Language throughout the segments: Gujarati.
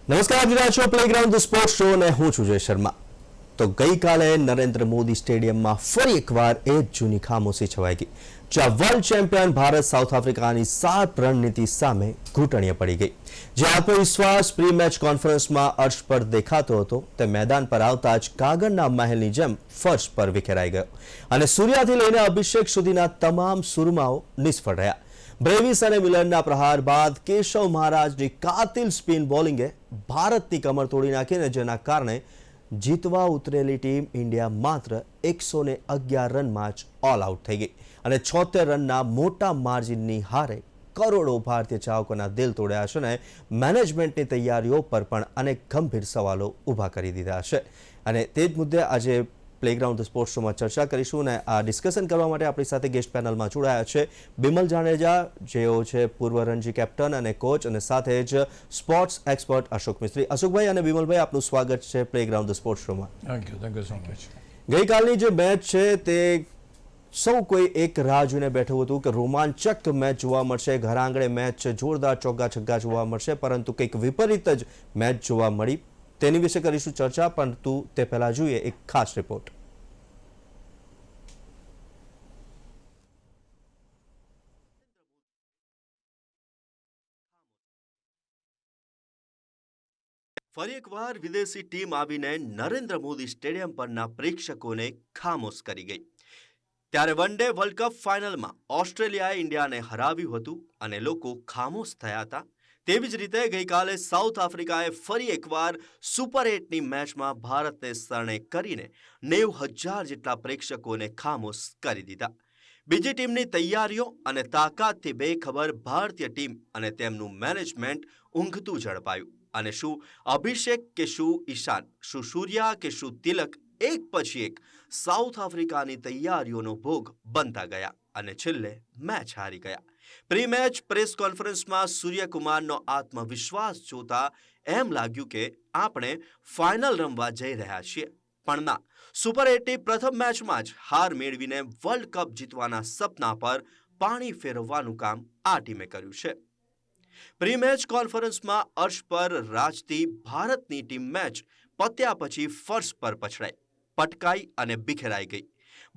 નમસ્કાર, આપ જોઈ રહ્યા છો પ્લેગ્રાઉન્ડ ધ સ્પોર્ટ્સ શો અને હું છું જય શર્મા. તો ગઈકાલે નરેન્દ્ર મોદી સ્ટેડિયમમાં ફરી એકવાર એ જ જૂની ખામોશી છવાઈ ગઈ, જ્યાં વર્લ્ડ ચેમ્પિયન ભારત સાઉથ આફ્રિકાની 7 રણનીતિ સામે ઘૂંટણીએ પડી ગઈ. જે આત્મવિશ્વાસ પ્રી મેચ કોન્ફરન્સમાં અર્શ પર દેખાતો હતો તે મેદાન પર આવતા જ કાગળના મહેલની જેમ ફર્શ પર વિખેરાઈ ગયો અને સૂર્યાથી લઈને અભિષેક સુધીના તમામ સુરમાઓ નિષ્ફળ રહ્યા. બ્રેવિસ અને મિલરના પ્રહાર બાદ કેશવ મહારાજની કાતિલ સ્પિન બોલિંગે ભારતની કમર તોડી નાખીને જેના કારણે જીતવા ઉતરેલી ટીમ ઇન્ડિયા માત્ર 111 રનમાં જ ઓલ આઉટ થઈ ગઈ અને 76 રનના મોટા માર્જિનની હારે કરોડો ભારતીય ચાહકોના દિલ તોડ્યા છે અને મેનેજમેન્ટની તૈયારીઓ પર પણ અનેક ગંભીર સવાલો ઊભા કરી દીધા છે. અને તે જ મુદ્દે આજે પ્લેગ્રાઉન્ડ ધ સ્પોર્ટ્સ શોમાં ચર્ચા કરીશું અને આ ડિસ્કશન કરવા માટે આપણી સાથે ગેસ્ટ પેનલમાં જોડાયા છે બિમલ જાડેજા, જેઓ છે પૂર્વ રણજી કેપ્ટન અને કોચ, અને સાથે જ સ્પોર્ટ્સ એક્સપર્ટ અશોક મિસ્ત્રી. અશોકભાઈ અને બિમલભાઈ, આપનું સ્વાગત છે પ્લેગ્રાઉન્ડ ધ સ્પોર્ટ્સ શોમાં. Thank you so much. ગઈકાલની જે મેચ છે તે સૌ કોઈ એક રાહ જોઈને બેઠું હતું કે રોમાંચક મેચ જોવા મળશે, ઘર આંગણે મેચ જોરદાર ચોગ્ગા છગ્ગા જોવા મળશે, પરંતુ કંઈક વિપરીત જ મેચ જોવા મળી. તેની વિશે કરીશું ચર્ચા, પરંતુ તે પહેલા જોઈએ એક ખાસ રિપોર્ટ. ફરી એકવાર વિદેશી ટીમ આવીને નરેન્દ્ર મોદી સ્ટેડિયમ પરના પ્રેક્ષકોને ખામોશ કરી ગઈ. ત્યારે વન ડે વર્લ્ડ કપ ફાઇનલમાં ઓસ્ટ્રેલિયાએ ઇન્ડિયાને હરાવ્યું હતું અને લોકો ખામોશ થયા હતા. તેવી જ રીતે ગઈકાલે સાઉથ આફ્રિકાએ ફરી એકવાર સુપર 8ની મેચમાં ભારતને શરણે કરીને 90,000 જેટલા પ્રેક્ષકોને ખામોશ કરી દીધા. બીજી ટીમની તૈયારીઓ અને તાકાતથી બેખબર ભારતીય ટીમ અને તેમનું મેનેજમેન્ટ ઊંઘતું ઝડપાયું. અને શું અભિષેક કે શું ઈશાન, શું સૂર્યા કે શું તિલક એક પછી એક સાઉથ આફ્રિકાની તૈયારીઓનો ભોગ બનતા ગયા અને છેલ્લે મેચ હારી ગયા. પ્રી મેચ પ્રેસ કોન્ફરન્સમાં સૂર્યકુમારનો આત્મવિશ્વાસ જોતા એમ લાગ્યું કે આપણે ફાઇનલ રમવા જઈ રહ્યા છીએ. પણ ના, સુપર 8ની પ્રથમ મેચમાં જ હાર મેળવીને વર્લ્ડ કપ જીતવાના સપના પર પાણી ફેરવવાનું કામ આ ટીમે કર્યું છે. પ્રી મેચ કોન્ફરન્સમાં અર્શ પર રાજતી ભારતની ટીમ મેચ પત્યા પછી ફર્શ પર પછડાઈ, પટકાઈ અને બિખેરાઈ ગઈ.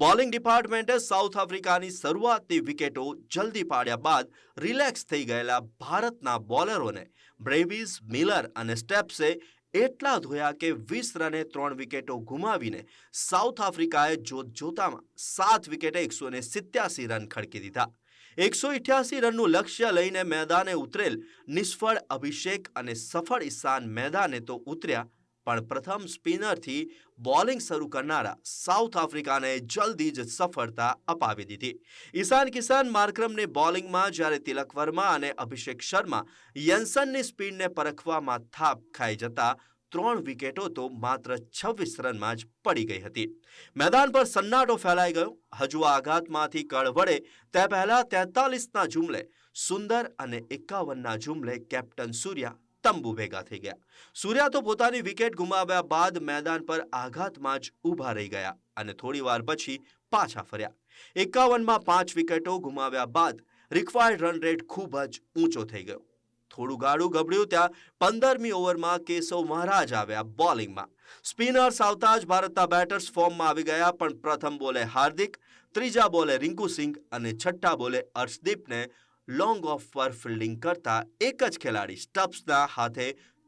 બોલિંગ ડિપાર્ટમેન્ટે સાઉથ આફ્રિકાની શરૂઆતની વિકેટો જલ્દી પાડ્યા બાદ રિલેક્સ થઈ ગયેલા ભારતના બોલરોને બ્રેવિસ, મિલર અને સ્ટેપ્સે એટલા ધોયા કે 20 રને 3 વિકેટો ગુમાવીને સાઉથ આફ્રિકાએ જોતજોતામાં 7 વિકેટે 187 રન ખડકી દીધા. 188 રનનું લક્ષ્ય લઈને મેદાને ઉતરેલ નિષ્ફળ અભિષેક અને સફળ ઈશાન મેદાને તો ઉતર્યા, પણ પ્રથમ સ્પિનરથી બોલિંગ શરૂ કરનારા સાઉથ આફ્રિકાને જલ્દી જ સફળતા અપાવી દીધી. ઈશાન કિશન માર્કરમની બોલિંગમાં જ્યારે તિલક વર્મા અને અભિષેક શર્મા યન્સનની સ્પીડને પરખવામાં થાપ ખાઈ જતા 3 વિકેટો તો માત્ર 26 રનમાં જ પડી ગઈ હતી. મેદાન પર સન્નાટો ફેલાઈ ગયો. હજુ આઘાતમાંથી કળ વળે તે પહેલા 43ના જુમલે સુંદર અને 51ના જુમલે કેપ્ટન સૂર્યા તંબુ ભેગા થઈ ગયા. સૂર્યા તો પોતાની વિકેટ ગુમાવ્યા બાદ મેદાન પર આઘાતમાં જ ઊભા રહી ગયા અને થોડીવાર પછી પાછા ફર્યા. 51માં 5 વિકેટો ગુમાવ્યા બાદ રિક્વાયર્ડ રન રેટ ખૂબ જ ઊંચો થઈ ગયો. થોડું ગાડું ગબડ્યું ત્યાં 15મી ઓવરમાં કેશવ મહારાજ આવ્યા બોલિંગમાં. સ્પિનર્સ આવતા જ ભારતના બેટર્સ ફોર્મમાં આવી ગયા, પણ પ્રથમ બોલે હાર્દિક, ત્રીજા બોલે રિંકુ સિંઘ અને છઠ્ઠા બોલે અર્શદીપને લોંગ ઓફ પર ફિલ્ડિંગ કરતા એક જ ખેલાડી સ્ટબ્સના હાથે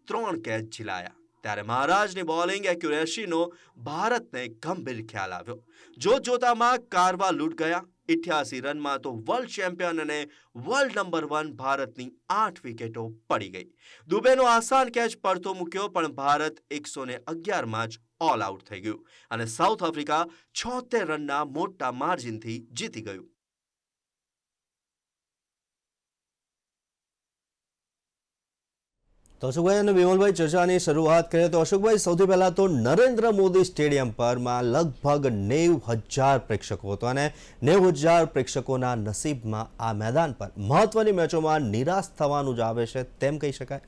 3 કેચ ઝીલાયા. ત્યારે મહારાજની બોલિંગ એક્યુરેસીનો ભારતને ગંભીર ખ્યાલ આવ્યો. જોતજોતામાં કારવા લૂંટ ગયા. 88 રનમાં તો વર્લ્ડ ચેમ્પિયન અને વર્લ્ડ નંબર 1 ભારતની 8 વિકેટો પડી ગઈ. દુબેનો આસાન કેચ પડતો મૂક્યો, પણ ભારત 111માં જ ઓલ આઉટ થઈ ગયું અને સાઉથ આફ્રિકા 76 રનના મોટા માર્જિનથી જીતી ગયું. તો અશોકભાઈ અને વિમલભાઈ, ચર્ચાની શરૂઆત કરીએ તો અશોકભાઈ, સૌથી પહેલા તો નરેન્દ્ર મોદી સ્ટેડિયમ પરમાં લગભગ 90,000 પ્રેક્ષકો હતો અને 90,000 પ્રેક્ષકોના નસીબમાં આ મેદાન પર મહત્વની મેચોમાં નિરાશ થવાનું જ આવે છે તેમ કહી શકાય?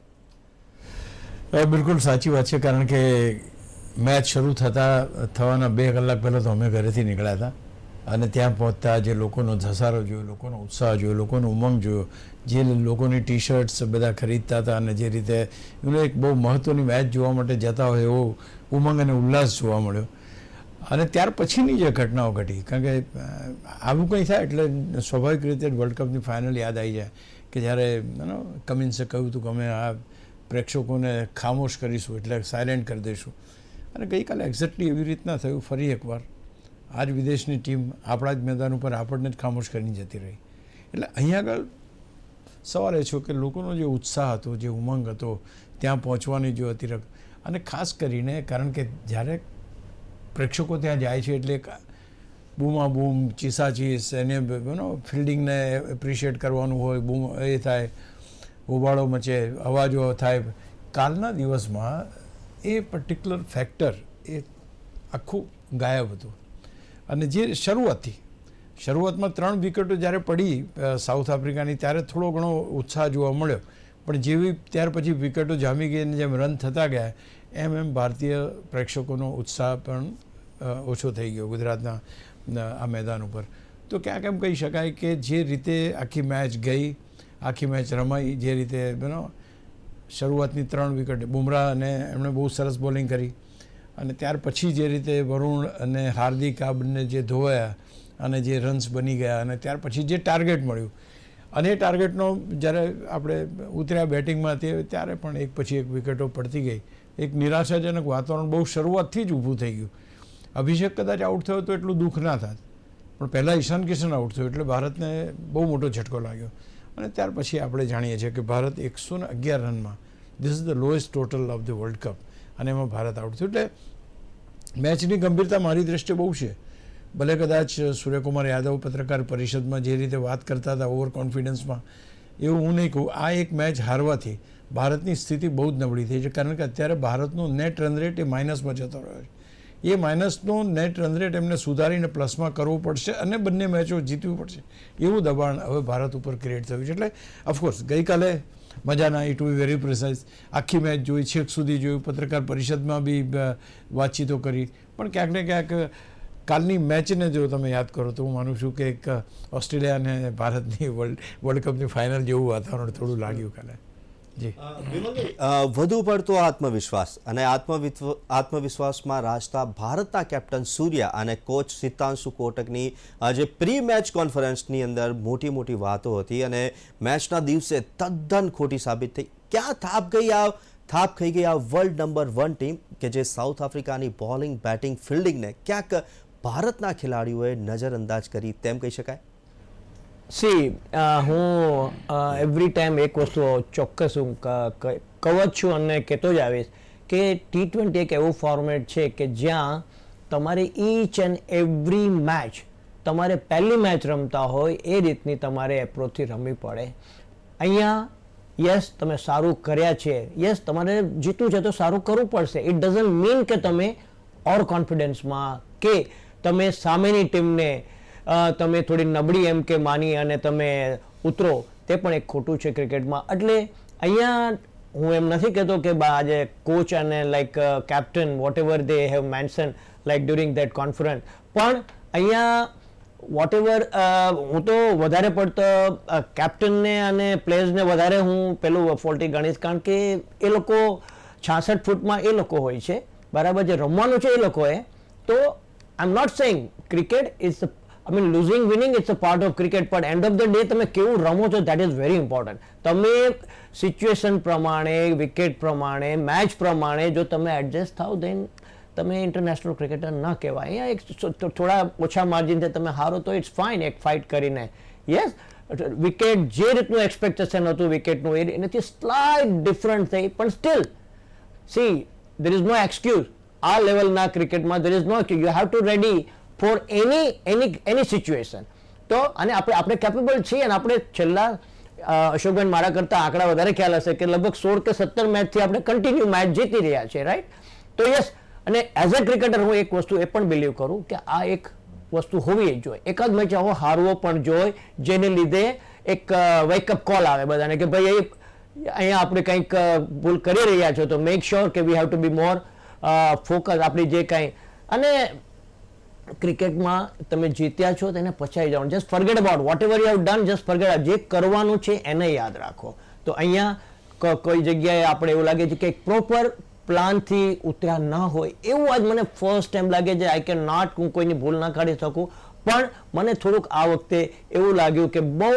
બિલકુલ સાચી વાત છે, કારણ કે મેચ શરૂ થવાના 2 કલાક પહેલાં તો અમે ઘરેથી નીકળ્યા હતા અને ત્યાં પહોંચતા જે લોકોનો ધસારો જોયો, લોકોનો ઉત્સાહ જોયો, લોકોનો ઉમંગ જોયો, જે લોકોની ટી શર્ટ્સ બધા ખરીદતા હતા અને જે રીતે એક બહુ મહત્ત્વની મેચ જોવા માટે જતા હોય એવો ઉમંગ અને ઉલ્લાસ જોવા મળ્યો. અને ત્યાર પછીની જે ઘટનાઓ ઘટી, કારણ કે આવું કંઈ થાય એટલે સ્વાભાવિક રીતે વર્લ્ડ કપની ફાઇનલ યાદ આવી જાય કે જ્યારે કમિન્સે કહ્યું હતું કે અમે આ પ્રેક્ષકોને ખામોશ કરીશું, એટલે સાયલેન્ટ કરી દઈશું. અને ગઈકાલે એક્ઝેક્ટલી એવી રીતના થયું. ફરી એકવાર આ જ વિદેશની ટીમ આપણા જ મેદાન ઉપર આપણને જ ખામોશ કરીને જતી રહી. એટલે અહીંયા આગળ સવાલ એ છે કે લોકોનો જે ઉત્સાહ હતો, જે ઉમંગ હતો, ત્યાં પહોંચવાની જો અતિરક, અને ખાસ કરીને કારણ કે જ્યારે પ્રેક્ષકો ત્યાં જાય છે એટલે બૂમાબૂમ, ચીસાચીસ, એને ફિલ્ડિંગને એપ્રિશિએટ કરવાનું હોય, બૂમ એ થાય, હોબાળો મચે, અવાજો થાય. કાલના દિવસમાં એ પર્ટિક્યુલર ફેક્ટર એ આખું ગાયબ હતું. અને જે શરૂઆતમાં 3 વિકેટો જ્યારે પડી સાઉથ આફ્રિકાની, ત્યારે થોડો ઘણો ઉત્સાહ જોવા મળ્યો, પણ જેવી ત્યાર પછી વિકેટો જામી ગઈ અને જેમ રન થતા ગયા એમ ભારતીય પ્રેક્ષકોનો ઉત્સાહ પણ ઓછો થઈ ગયો ગુજરાતના આ મેદાન ઉપર. તો ક્યાંક એમ કહી શકાય કે જે રીતે આખી મેચ ગઈ, આખી મેચ રમાઈ, જે રીતે શરૂઆતની 3 વિકેટ બુમરાહ અને એમણે બહુ સરસ બોલિંગ કરી, અને ત્યાર પછી જે રીતે વરુણ અને હાર્દિક આ બંને જે ધોવાયા અને જે રન્સ બની ગયા, અને ત્યાર પછી જે ટાર્ગેટ મળ્યું, અને એ ટાર્ગેટનો જ્યારે આપણે ઉતર્યા બેટિંગમાં ત્યારે પણ એક પછી એક વિકેટો પડતી ગઈ. એક નિરાશાજનક વાતાવરણ બહુ શરૂઆતથી જ ઊભું થઈ ગયું. અભિષેક કદાચ આઉટ થયો તો એટલું દુઃખ ના થાત, પણ પહેલાં ઈશાન કિશન આઉટ થયો એટલે ભારતને બહુ મોટો ઝટકો લાગ્યો. અને ત્યાર પછી આપણે જાણીએ છીએ કે ભારત 111 રનમાં, this is the lowest total of the world cup, અને એમાં ભારત આઉટ થયું. એટલે મેચની ગંભીરતા મારી દ્રષ્ટિએ બહુ છે. ભલે કદાચ સૂર્યકુમાર યાદવ પત્રકાર પરિષદમાં જે રીતે વાત કરતા હતા ઓવર કોન્ફિડન્સમાં, એવું હું નહીં કહું. આ એક મેચ હારવાથી ભારતની સ્થિતિ બહુ જ નબળી થઈ છે, કારણ કે અત્યારે ભારતનો નેટ રન રેટ એ માઇનસમાં જતો રહ્યો છે. એ માઇનસનો નેટ રન રેટ એમને સુધારીને પ્લસમાં કરવો પડશે અને બંને મેચો જીતવી પડશે, એવું દબાણ હવે ભારત ઉપર ક્રિએટ થયું છે. એટલે ઓફકોર્સ ગઈકાલે મજા ના આવી, ટુ બી વેરી પ્રિસાઇઝ. આખી મેચ જોઈ, છેક સુધી જોયું, પત્રકાર પરિષદમાં બી વાતચીતો કરી, પણ ક્યાંક ને ક્યાંક કાલની મેચને જો તમે યાદ કરો તો હું માનું છું કે એક ઓસ્ટ્રેલિયા અને ભારતની વર્લ્ડ કપની ફાઇનલ જેવું વાતાવરણ થોડું લાગ્યું કાલે. જી વધુ પડતો આત્મવિશ્વાસ અને આત્મવિશ્વાસમાં રાજતા ભારતના કેપ્ટન સૂર્યા અને કોચ સિતાંશુ કોટકની આજે પ્રી મેચ કોન્ફરન્સની અંદર મોટી મોટી વાતો હતી, અને મેચના દિવસે તદ્દન ખોટી સાબિત થઈ. ક્યાં થાપ ખાઈ ગઈ આ વર્લ્ડ નંબર 1 ટીમ કે જે સાઉથ આફ્રિકાની બોલિંગ, બેટિંગ, ફિલ્ડિંગને ક્યાંક ભારતના ખેલાડીઓએ નજરઅંદાજ કરી તેમ કહી શકાય. હું એવરી ટાઈમ એક વસ્તુ ચોક્કસ હું કહું જ છું અને કહેતો જ આવીશ કે T20 એક એવું ફોર્મેટ છે કે જ્યાં તમારે ઈચ એન્ડ એવરી મેચ તમારે પહેલી મેચ રમતા હોય એ રીતની તમારે એપ્રોચથી રમવી પડે. અહીંયા યસ તમે સારું કર્યા છે, યસ તમારે જીતવું છે તો સારું કરવું પડશે. ઇટ ડઝન્ટ મીન કે તમે ઓર કોન્ફિડન્સમાં કે તમે સામેની ટીમને તમે થોડી નબળી એમ કે માની અને તમે ઉતરો, તે પણ એક ખોટું છે ક્રિકેટમાં. એટલે અહીંયા હું એમ નથી કહેતો કે આજે કોચ અને like captain whatever they have mention like during that conference, પણ અહીંયા વોટ એવર હું તો વધારે પડતો કેપ્ટનને અને પ્લેયર્સને વધારે હું પેલું ફોલ્ટી ગણીશ, કારણ કે એ લોકો 66 ફૂટમાં એ લોકો હોય છે, બરાબર, જે રમવાનું છે એ લોકોએ. તો I am not saying cricket is losing winning it's a part of cricket, but end of the day તમે કેવું રમો છો that is very important. તમે સિચ્યુએશન પ્રમાણે, વિકેટ પ્રમાણે, મેચ પ્રમાણે જો તમે એડજસ્ટ થાવ then તમે ઇન્ટરનેશનલ ક્રિકેટર ન કહેવાય. અહીંયા એક થોડા ઓછા માર્જિનથી તમે હારો તો ઇટ્સ ફાઇન એક ફાઇટ કરીને. યસ, વિકેટ જે રીતનું એક્સપેક્ટેશન હતું વિકેટનું એનાથી સ્લાઇટ ડિફરન્ટ થઈ, પણ steel C there is no excuse. આ લેવલના ક્રિકેટમાં there is no excuse. You have to ready for any situation. તો અને આપણે કેપેબલ છીએ, અને આપણે છેલ્લા અશોકભાઈ મારા કરતા આંકડા વધારે ખ્યાલ હશે કે લગભગ 16 કે 17 મેચથી આપણે કન્ટિન્યુ મેચ જીતી રહ્યા છે, રાઈટ? તો યસ, અને એઝ અ ક્રિકેટર હું એક વસ્તુ એ પણ બિલીવ કરું કે આ એક વસ્તુ હોવી જ જોઈએ. એકાદ મેચ આવો હારવો પણ જોઈએ, જેને લીધે એક વેકઅપ કોલ આવે બધાને કે ભાઈ અહીંયા આપણે કંઈક ભૂલ કરી રહ્યા છો, તો મેક શ્યોર કે we have to be more focus આપણી જે કંઈ. અને ક્રિકેટમાં તમે જીત્યા છો તેને પચાવી જાઓ, just forget about vote ever you have done, just forget, જે કરવાનું છે એને યાદ રાખો. તો અહીંયા કોઈ જગ્યાએ આપણે એવું લાગે છે કે પ્રોપર પ્લાનથી ઉતર્યા ના હોય એવું આજ મને ફર્સ્ટ ટાઈમ લાગે છે. આઈ કેન નોટ, હું કોઈની ભૂલ ના કાઢી શકું, પણ મને થોડુંક આ વખતે એવું લાગ્યું કે બહુ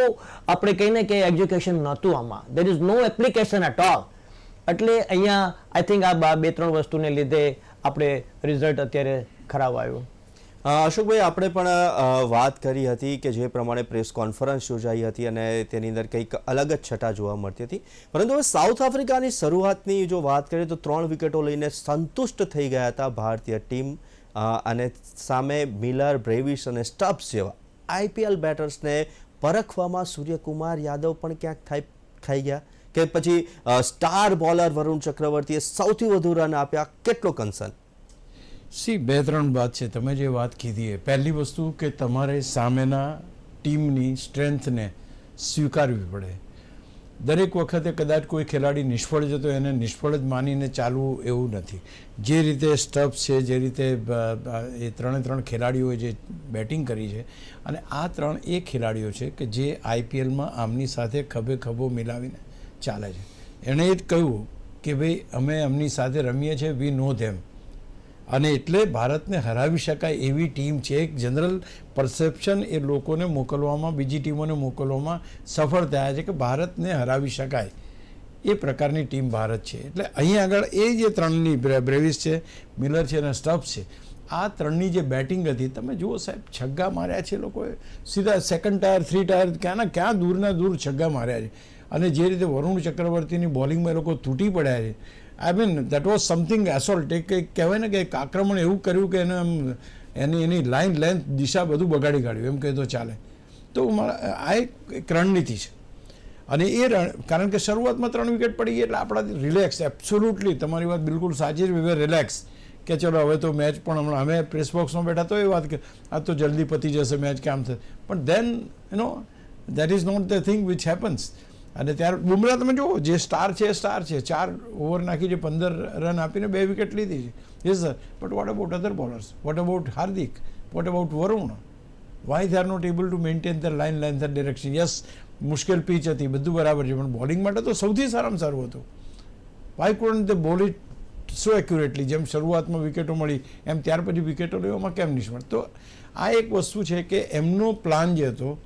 આપણે કહીને કે એજ્યુકેશન નહોતું આમાં, there is no application at all. એટલે અહીંયા આઈ થિંક આ 2-3 વસ્તુને લીધે આપણે રિઝલ્ટ અત્યારે ખરાબ આવ્યું. અશોકભાઈ, આપણે પણ વાત કરી હતી કે જે પ્રમાણે પ્રેસ કોન્ફરન્સ યોજાઈ હતી અને તેની અંદર કંઈક અલગ જ છટા જોવા મળતી હતી, પરંતુ હવે સાઉથ આફ્રિકાની શરૂઆતની જો વાત કરીએ તો 3 વિકેટો લઈને સંતુષ્ટ થઈ ગયા હતા ભારતીય ટીમ, અને સામે મિલર, બ્રેવિસ અને સ્ટબ્સ જેવા આઈપીએલ બેટર્સને પરખવામાં સૂર્યકુમાર યાદવ પણ ક્યાંક ખાઈ ગયા, કે પછી સ્ટાર બોલર વરુણ ચક્રવર્તીએ સૌથી વધુ રન આપ્યા, કેટલો કન્સર્ન? સી 2-3 વાત છે. તમે જે વાત કીધી એ પહેલી વસ્તુ કે તમારે સામેના ટીમની સ્ટ્રેન્થને સ્વીકારવી પડે. દરેક વખતે કદાચ કોઈ ખેલાડી નિષ્ફળ જતો એને નિષ્ફળ જ માનીને ચાલવું એવું નથી. જે રીતે સ્ટબ્સ છે, જે રીતે એ 3 ખેલાડીઓએ જે બેટિંગ કરી છે, અને આ 3 એ ખેલાડીઓ છે કે જે આઈપીએલમાં આમની સાથે ખભે ખભો મિલાવીને ચાલે છે. એણે એ જ કહ્યું કે ભાઈ અમે એમની સાથે રમીએ છીએ, વી નો ધેમ, અને એટલે ભારતને હરાવી શકાય એવી ટીમ છે. એક જનરલ પરસેપ્શન એ લોકોને મોકલવામાં, બીજી ટીમોને મોકલવામાં સફળ થયા છે કે ભારતને હરાવી શકાય એ પ્રકારની ટીમ ભારત છે. એટલે અહીં આગળ એ જે 3ની બ્રેવિસ છે, મિલર છે અને સ્ટબ્સ છે, આ 3ની જે બેટિંગ હતી, તમે જુઓ સાહેબ, છગ્ગા માર્યા છે લોકોએ, સીધા 2nd ટાયર 3 ટાયર ક્યાંના ક્યાં દૂરના દૂર છગ્ગા માર્યા છે. અને જે રીતે વરુણ ચક્રવર્તીની બોલિંગમાં એ લોકો તૂટી પડ્યા છે, I mean that was something assault. એક કહેવાય ને કે એક આક્રમણ એવું કર્યું કે એની લાઇન, લેન્થ, દિશા બધું બગાડી કાઢ્યું, એમ કહે તો ચાલે. તો આ એક રણનીતિ છે. અને એ કારણ કે શરૂઆતમાં 3 વિકેટ પડી ગઈ એટલે આપણાથી રિલેક્સ, એબ્સોલ્યુટલી તમારી વાત બિલકુલ સાચી છે, વી વેર રિલેક્સ કે ચલો હવે તો મેચ પણ હમણાં અમે પ્રેસ બોક્સમાં બેઠા તો એ વાત કે આ તો જલ્દી પતી જશે મેચ, કે આમ થશે. પણ then that is not the thing which happens. અને ત્યારે બુમરાહ તમે જુઓ, જે સ્ટાર છે, 4 ઓવર નાખી છે, 15 રન આપીને 2 વિકેટ લીધી છે. Yes sir, but what about other bowlers? What about Hardik? What about Varun? Why they are not able to maintain the line, length and direction? Yes, મુશ્કેલ પીચ હતી, બધું બરાબર છે, પણ બોલિંગ માટે તો સૌથી સારામાં સારું હતું. વાય કુડન્ટ દે બોલ ઇટ સો એક્યુરેટલી? જેમ શરૂઆતમાં વિકેટો મળી એમ ત્યાર પછી વિકેટો લેવામાં કેમ નિષ્ફળ? તો આ એક વસ્તુ છે કે એમનો પ્લાન જે હતો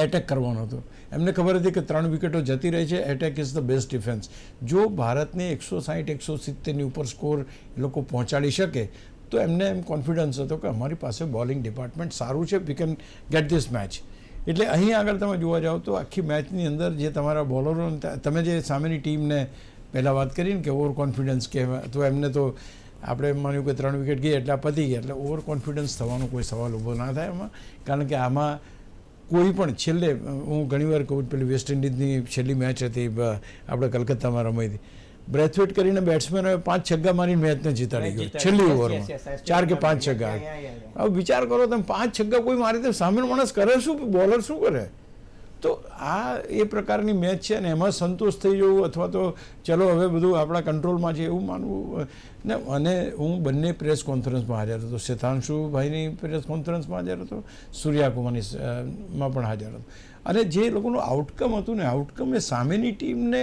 એટેક કરવાનો હતો. એમને ખબર હતી કે 3 વિકેટો જતી રહી છે, attack is the best defence. જો ભારતને 160-170ની ઉપર સ્કોર એ લોકો પહોંચાડી શકે તો એમને એમ કોન્ફિડન્સ હતો કે અમારી પાસે બોલિંગ ડિપાર્ટમેન્ટ સારું છે, we can get this match. એટલે અહીં આગળ તમે જોવા જાઓ તો આખી મેચની અંદર જે તમારા બોલરો, તમે જે સામેની ટીમને પહેલાં વાત કરી ને કે ઓવર કોન્ફિડન્સ કે, તો એમને તો આપણે એમ માન્યું કે 3 વિકેટ ગઈ એટલે પતી ગયા, એટલે ઓવર કોન્ફિડન્સ થવાનો કોઈ સવાલ ઊભો ના થાય એમાં. કારણ કે આમાં કોઈ પણ છેલ્લે, હું ઘણીવાર કહું, પેલી વેસ્ટ ઇન્ડિઝની છેલ્લી મેચ હતી આપણે કલકત્તામાં રમાઈ હતી, બ્રેથવેટ કરીને બેટ્સમેનોએ 5 છગ્ગા મારીને મેચને જીતાડી ગયો છેલ્લી ઓવરમાં, 4 કે 5 છગ્ગા. હવે વિચાર કરો તમે, 5 છગ્ગા કોઈ મારી તો સામેનો માણસ કરે શું? બોલર શું કરે? તો આ એ પ્રકારની મેચ છે ને એમાં સંતોષ થઈ જવું, અથવા તો ચલો હવે બધું આપણા કંટ્રોલમાં છે એવું માનવું ને. અને હું બંને પ્રેસ કોન્ફરન્સમાં હાજર હતો, શેતાંશુભાઈની પ્રેસ કોન્ફરન્સમાં હાજર હતો, સૂર્યાકુમારની માં પણ હાજર હતો. અને જે લોકોનું આઉટકમ હતું ને, આઉટકમ એ સામેની ટીમને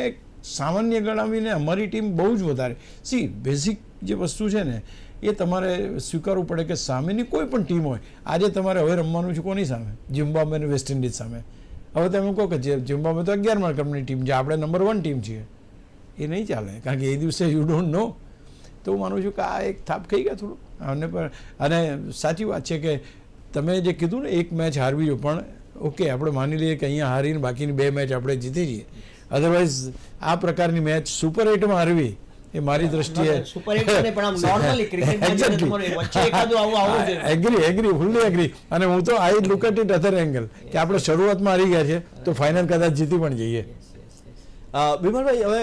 સામાન્ય ગણાવીને અમારી ટીમ બહુ જ વધારે. સી, બેઝિક જે વસ્તુ છે ને એ તમારે સ્વીકારવું પડે કે સામેની કોઈ પણ ટીમ હોય, આજે તમારે હવે રમવાનું છે કોની સામે? ઝિમ્બાબ્વે અને વેસ્ટ ઇન્ડિઝ સામે. હવે તમે કહો કે ઝિમ્બાબ્વે તો 11મા ક્રમની ટીમ છે, આપણે નંબર 1 ટીમ છીએ, એ નહીં ચાલે. કારણ કે એ દિવસે યુ ડોન્ટ નો. તો હું માનું છું કે આ એક થાપ ખાઈ ગયા થોડું. અને સાચી વાત છે કે તમે જે કીધું ને, એક મેચ હારવી જો, પણ ઓકે આપણે માની લઈએ કે અહીંયા હારીને બાકીની 2 મેચ આપણે જીતી જઈએ. અધરવાઇઝ આ પ્રકારની મેચ સુપર 8માં હારવી એ મારી દ્રષ્ટિએ એગ્રી, ફૂલ્લી એગ્રી. અને હું તો I look at it other angle કે આપણે શરૂઆતમાં હારી ગયા છે તો ફાઇનલ કદાચ જીતી પણ જઈએ. વિમલભાઈ, હવે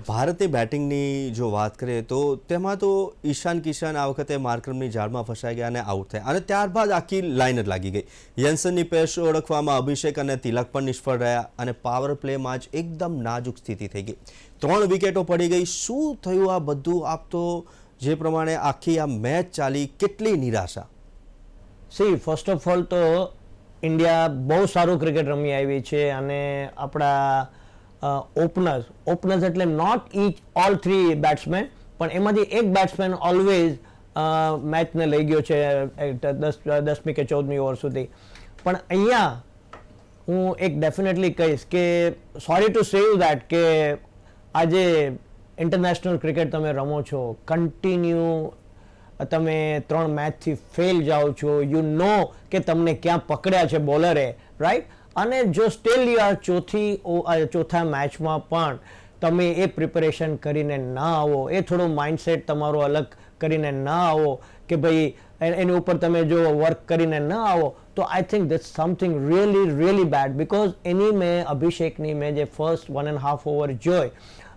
ભારતે બેટિંગની જો વાત કરીએ તો તેમાં તો ઈશાન કિશન આ વખતે માર્કરમની જાળમાં ફસાઈ ગયા અને આઉટ થયા, અને ત્યારબાદ આખી લાઇન જ લાગી ગઈ. યન્સનની પેસ ઓળખવામાં અભિષેક અને તિલક પણ નિષ્ફળ રહ્યા, અને પાવર પ્લેમાં જ એકદમ નાજુક સ્થિતિ થઈ ગઈ. 3 વિકેટો પડી ગઈ. શું થયું આ બધું? આપ તો જે પ્રમાણે આખી આ મેચ ચાલી, કેટલી નિરાશા? સી ફર્સ્ટ ઓફ ઓલ તો ઇન્ડિયા બહુ સારું ક્રિકેટ રમી આવી છે અને આપણા ઓપનર્સ એટલે નોટ ઓલ થ્રી બેટ્સમેન પણ એમાંથી એક બેટ્સમેન ઓલવેઝ મેચને લઈ ગયો છે 10મી કે 14મી ઓવર સુધી. પણ અહીંયા હું એક ડેફિનેટલી કહીશ કે સોરી ટુ સેવ દેટ કે આજે ઇન્ટરનેશનલ ક્રિકેટ તમે રમો છો, કન્ટિન્યુ તમે 3 મેચથી ફેલ જાઓ છો, યુ નો કે તમને ક્યાં પકડ્યા છે બોલરે, રાઈટ? અને જો સ્ટીલ યુ આર ચોથા મેચમાં પણ તમે એ પ્રિપેરેશન કરીને ના આવો, એ થોડો માઇન્ડસેટ તમારો અલગ કરીને ના આવો કે ભાઈ એની ઉપર તમે જો વર્ક કરીને ના આવો, તો I think that's something really bad. Because એની મેં અભિષેકની મેં જે ફર્સ્ટ 1.5 ઓવર જોઈ,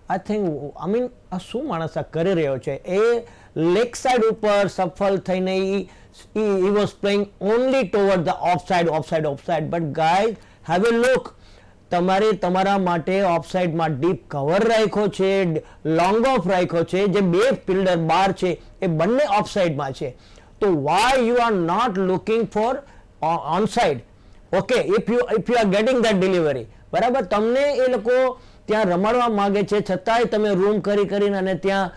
આઈ થિંક આઈ મીન આ શું માણસ આ કરી રહ્યો છે. એ લેગ સાઈડ ઉપર સફળ થઈને he was playing only toward the offside. But guys, have a look. તમારે તમારા માટે ઓફસાઇડમાં ડીપ કવર રાખ્યો છે, લોંગ ઓફ રાખ્યો છે, જે બે ફિલ્ડર બાર છે એ બંને ઓફસાઇડમાં છે. તો why you are not looking for onside? Okay, if you are getting that delivery, બરાબર, તમને એ લોકો ત્યાં રમાડવા માંગે છે છતાંય તમે રૂમ કરીને અને ત્યાં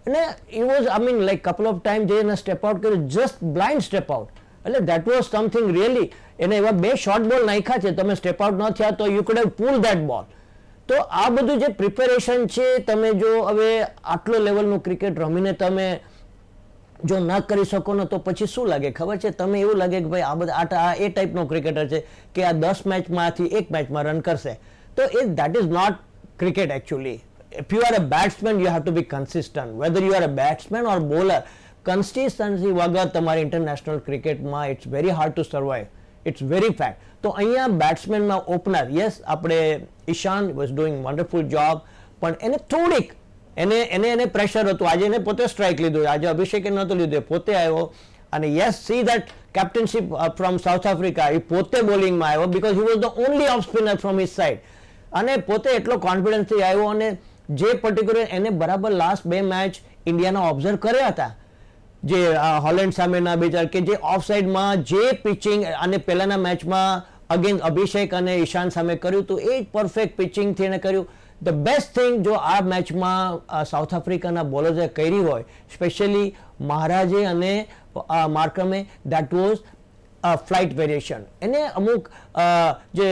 અને it was, I mean, like couple of times જઈને સ્ટેપ આઉટ કર્યું, જસ્ટ બ્લાઇન્ડ સ્ટેપ આઉટ. એટલે દેટ વોઝ સમથિંગ રિયલી. એને એવા 2 શોર્ટ બોલ નાખ્યા છે, તમે સ્ટેપ આઉટ ન થયા તો you could have pull that ball. તો આ બધું જે પ્રિપેરેશન છે, તમે જો હવે આટલો લેવલનું ક્રિકેટ રમીને તમે જો ન કરી શકો ને તો પછી શું લાગે ખબર છે? તમે એવું લાગે કે ભાઈ આ બધા એ ટાઈપનો ક્રિકેટર છે કે આ 10 મેચમાંથી 1 મેચમાં રન કરશે. તો that is not cricket actually. If you are a batsman, you have to be consistent. Whether you are a batsman or bowler, consistency વગર તમારી ઇન્ટરનેશનલ ક્રિકેટમાં it's very hard to survive. It's very fact. તો અહીંયા બેટ્સમેનમાં ઓપનર, યસ, આપણે ઈશાન વોઝ ડુઈંગ વન્ડરફુલ જોબ, પણ એને થોડીક એને પ્રેશર હતું. આજે એને પોતે સ્ટ્રાઇક લીધું, આજે અભિષેકે નહોતું લીધું, પોતે આવ્યો. અને yes, see that captainship from South Africa, એ પોતે બોલિંગમાં આવ્યો because he was the only off spinner from his side. અને પોતે એટલો કોન્ફિડન્સથી આવ્યો અને જે પર્ટિક્યુલર એને બરાબર લાસ્ટ 2 મેચ ઇન્ડિયાના ઓબ્ઝર્વ કર્યા હતા, જે હોલેન્ડ સામેના બીજા કે જે ઓફસાઇડમાં જે પિચિંગ અને પહેલાના મેચમાં અગેન્સ્ટ અભિષેક અને ઈશાન સામે કર્યું હતું, એ જ પરફેક્ટ પિચિંગથી એને કર્યું. ધ બેસ્ટ થિંગ જો આ મેચમાં સાઉથ આફ્રિકાના બોલર્સે કરી હોય, સ્પેશિયલી મહારાજે અને માર્કમે, દેટ વોઝ ફ્લાઇટ વેરિએશન. એને અમુક જે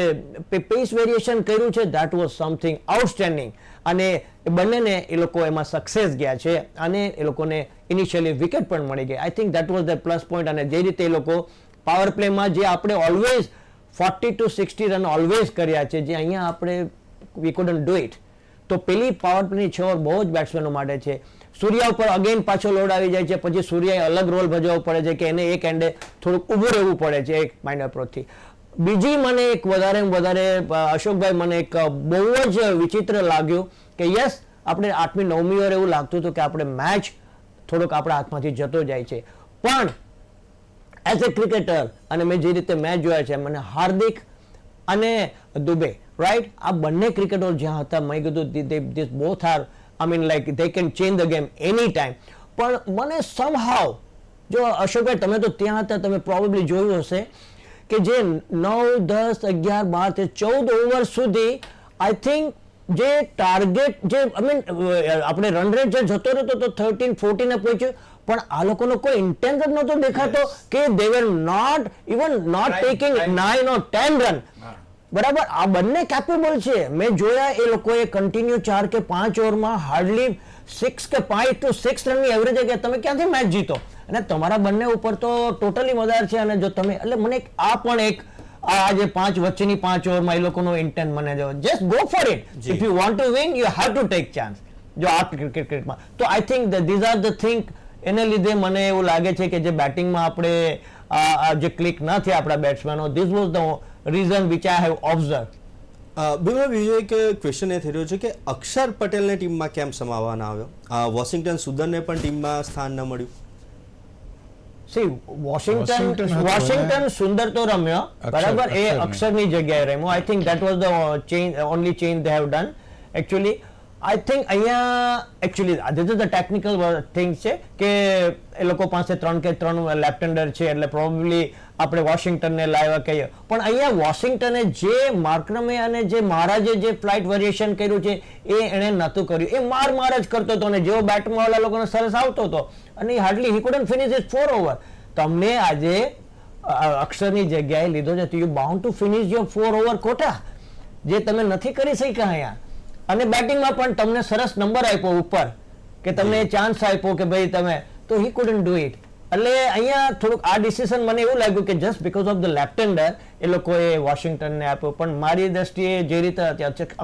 પેસ વેરિએશન કર્યું છે, દેટ વોઝ સમથિંગ આઉટસ્ટેન્ડિંગ. અને એ બંનેને એ લોકો એમાં સક્સેસ ગયા છે અને એ લોકોને ઇનિશિયલી વિકેટ પણ મળી ગઈ. આઈ think that was the plus point. અને જે રીતે એ લોકો પાવર પ્લેમાં જે આપણે ઓલવેઝ 40 to 60 રન ઓલવેઝ કર્યા છે, જે અહીંયા આપણે વી કુડન્ટ ડુ ઇટ. તો પેલી પાવર પ્લેની 6 ઓવર બહુ જ બેટ્સમેનો માટે છે. સૂર્યા ઉપર અગેન પાછો લોડ આવી જાય છે, પછી સૂર્યાએ અલગ રોલ ભજવવો પડે છે કે એને એક એન્ડે થોડુંક ઊભું રહેવું પડે છે એક માઇન્ડ અપ્રોચથી. બીજી મને એક વધારે અશોકભાઈ, મને એક બહુ જ વિચિત્ર લાગ્યું કે યસ, આપણે 8મી 9મી ઓવર એવું લાગતું હતું કે આપણે મેચ થોડોક આપણા હાથમાંથી જતો જાય છે, પણ એઝ એ ક્રિકેટર અને મેં જે રીતે મેચ જોયા છે, મને હાર્દિક અને દુબે, રાઈટ, આ બંને ક્રિકેટરો જ્યાં હતા, મેં કીધું this both are, I mean like they can change the game any time. પણ મને સમહાવ, જો અશોકભાઈ તમે તો ત્યાં હતા, તમે પ્રોબેબલી જોયું હશે કે જે 9, 10, 11, 12, 14 ઓવર સુધી આઈ થિંક જે ટાર્ગેટ જે આઈ મીન આપણે રન રેટ જે જતો રહેતો તો 13, 14 પહોંચ્યું, પણ આ લોકોનો કોઈ ઇન્ટેન્સ જ નહોતો દેખાતો કે they were not taking 9 or 10 run. બરાબર, આ બંને કેપેબલ છે. મેં જોયા એ લોકોએ કન્ટિન્યુ 4 કે 5 ઓવરમાં હાર્ડલી 6 કે 5 to 6 રનની એવરેજ કે તમે ક્યાંથી મેચ જીતો? અને તમારા બંને ઉપર તો ટોટલી વધારે છે. અને જો તમે એટલે મને આ પણ એક આ જે 5 વચ્ચેની 5 ઓવરમાં એ લોકોનો ઇન્ટેન્ટ મને જો just go for it. If you want to win you have to take chance. જો આ ક્રિકેટમાં તો I think these are the thing. એને લીધે મને એવું લાગે છે કે જે બેટિંગમાં આપણે જે ક્લિક ન થયા આપણા બેટ્સમેનો, this was the reason which I have observe. બીજો એક ક્વેશ્ચન એ થઈ રહ્યો છે કે અક્ષર પટેલને ટીમમાં કેમ સમાવવાના આવ્યો? વોશિંગ્ટન સુંદરને પણ ટીમમાં સ્થાન ન મળ્યું. સી વોશિંગ્ટન સુંદર તો રમ્યો, બરાબર, એ અક્ષરની જગ્યાએ રમ્યો. I think that was the only change they have done actually. I think અહીંયા actually this is the technical things છે કે એ લોકો પાસે 3 કે 3 લેફ્ટ હેન્ડર છે, એટલે પ્રોબેબલી આપણે વોશિંગ્ટનને લાવ્યા કહીએ, પણ અહીંયા વોશિંગ્ટને જે માર્કરમે અને જે મહારાજે જે ફ્લાઇટ વેરિએશન કર્યું છે એ એણે નહોતું કર્યું. એ માર જ કરતો હતો અને જેવો બેટમાં ઓલા લોકોને સરસ આવતો હતો અને hardly he couldn't finish it 4 over. તમને આજે અક્ષરની જગ્યાએ લીધો છે, you bound to finish your 4 over quota, જે તમે નથી કરી શક્યા અહીંયા. અને બેટિંગમાં પણ તમને સરસ નંબર આપ્યો ઉપર કે તમને ચાન્સ આપ્યો કે ભાઈ તમે, તો હી કુડન્ટ ડુ ઇટ. એટલે અહીંયા થોડુંક આ ડિસિઝન મને એવું લાગ્યું કે just because of the left hander એ લોકોએ વોશિંગ્ટનને આપ્યો. પણ મારી દ્રષ્ટિએ જે રીતે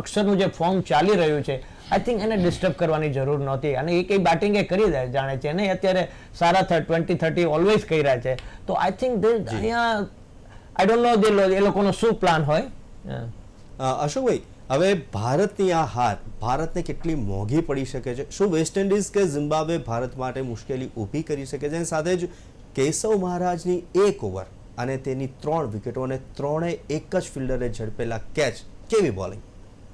અક્ષરનું જે ફોર્મ ચાલી રહ્યું છે, આઈ થિંક એને ડિસ્ટર્બ કરવાની જરૂર નહોતી. અને એ કઈ બેટિંગ એ કરી દે જાણે છે ને, અત્યારે સારા 20-30 ઓલવેઝ કર્યા છે. તો આઈ થિંક અહીંયા આઈ ડોન્ટ નો એ લોકોનો શું પ્લાન હોય. અશોકભાઈ, હવે ભારતની આ હાર ભારતને કેટલી મોંઘી પડી શકે છે? શું વેસ્ટ ઇન્ડિઝ કે ઝિમ્બાબ્વે ભારત માટે મુશ્કેલી ઊભી કરી શકે છે? સાથે જ કેશવ મહારાજની 1 ઓવર અને તેની 3 વિકેટો અને ત્રણેય એક જ ફિલ્ડરે ઝડપેલા કેચ, કેવી બોલિંગ!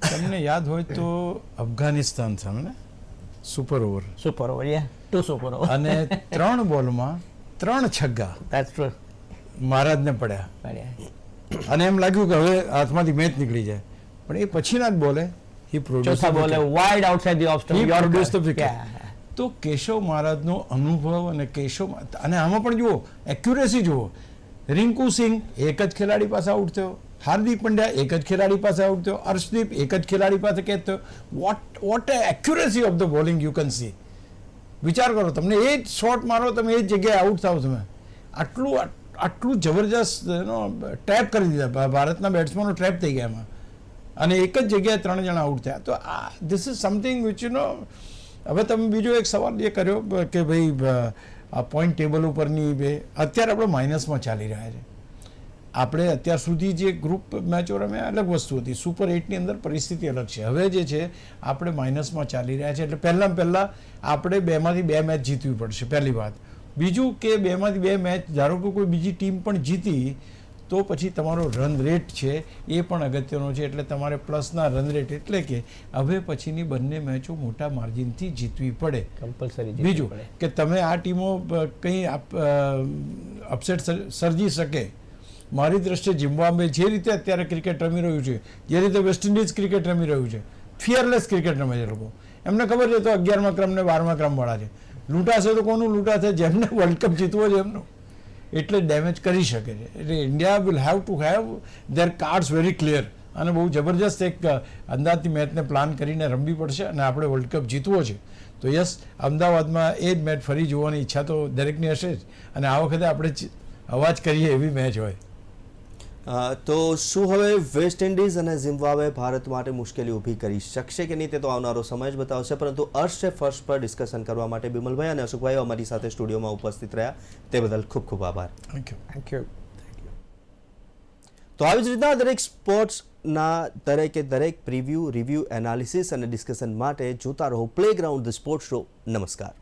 તમને યાદ હોય તો અફઘાનિસ્તાન સામે super over to super over અને 3 બોલમાં 3 છગ્ગા ધેટ્સ ટ્રુ મહારાજને પડ્યા અને એમ લાગ્યું કે હવે હાથમાંથી મેચ નીકળી જાય, પણ એ પછીના જ બોલે ચોથા બોલે wide outside the of stump. તો કેશવ મહારાજનો અનુભવ અને કેશવ, અને આમાં પણ જુઓ એક્યુરેસી જુઓ, રિંકુ સિંહ એક જ ખેલાડી પાસે આઉટ થયો, હાર્દિક પંડ્યા એક જ ખેલાડી પાસે આઉટ થયો, અર્શદીપ એક જ ખેલાડી પાસે કેચ થયો. What accuracy of the bowling you can see. વિચાર કરો, તમને એ જ શોટ મારો, તમે એ જ જગ્યાએ આઉટ થાવ, તમે આટલું જબરજસ્ત ટ્રેપ કરી દીધા, ભારતના બેટ્સમેનો ટ્રેપ થઈ ગયા એમાં, અને એક જ જગ્યાએ 3 જણા આઉટ થયા. તો ધીસ ઇઝ સમથિંગ વિચ હવે તમે બીજો એક સવાલ એ કર્યો કે ભાઈ આ પોઈન્ટ ટેબલ ઉપરની અત્યારે આપણે માઇનસમાં ચાલી રહ્યા છે. આપણે અત્યાર સુધી જે ગ્રુપ મેચો રમ્યા અલગ વસ્તુ હતી, સુપર 8ની અંદર પરિસ્થિતિ અલગ છે. હવે જે છે આપણે માઇનસમાં ચાલી રહ્યા છે, એટલે પહેલાં આપણે 2માંથી 2 મેચ જીતવી પડશે, પહેલી વાત. બીજું કે 2માંથી 2 મેચ ધારો કે કોઈ બીજી ટીમ પણ જીતી તો પછી તમારો રન રેટ છે એ પણ અગત્યનો છે, એટલે તમારે પ્લસના રન રેટ, એટલે કે હવે પછીની બંને મેચો મોટા માર્જિનથી જીતવી પડે કમ્પલસરી. બીજું કે તમે આ ટીમો કંઈ અપસેટ સર્જી શકે. મારી દ્રષ્ટિએ ઝિમ્બાબ્વે જે રીતે અત્યારે ક્રિકેટ રમી રહ્યું છે, જે રીતે વેસ્ટ ઇન્ડિઝ ક્રિકેટ રમી રહ્યું છે, ફિયરલેસ ક્રિકેટ રમે છે લોકો. એમને ખબર છે તો 11મા ક્રમ ને 12મા ક્રમવાળા છે, લૂંટાશે તો કોનું લૂંટાશે? જેમને વર્લ્ડ કપ જીતવો છે એમનો, એટલે ડેમેજ કરી શકે છે. એટલે India will have to have there cards very clear, અને બહુ જબરજસ્ત એક અંદાજની મેચને પ્લાન કરીને રમવી પડશે, અને આપણે વર્લ્ડ કપ જીતવો છે તો યસ, અમદાવાદમાં એ જ મેચ ફરી જોવાની ઈચ્છા તો દરેકની હશે જ, અને આ વખતે આપણે અવાજ કરીએ એવી મેચ હોય. તો શું હવે વેસ્ટ ઇન્ડિઝ અને ઝિમ્બાબ્વે ભારત માટે મુશ્કેલી ઊભી કરી શકશે કે નહીં, તે તો આવનારો સમય જ બતાવશે. પરંતુ અર્શ ફર્સ્ટ પર ડિસ્કશન કરવા માટે બિમલભાઈ અને અશોકભાઈ અમારી સાથે સ્ટુડિયોમાં ઉપસ્થિત રહ્યા, તે બદલ ખૂબ ખૂબ આભાર. Thank you. તો આવી જ રીતના દરેક સ્પોર્ટ્સના દરેક પ્રિવ્યૂ, રિવ્યૂ, એનાલિસિસ અને ડિસ્કશન માટે જોતા રહો પ્લેગ્રાઉન્ડ ધ સ્પોર્ટ્સ શો. નમસ્કાર.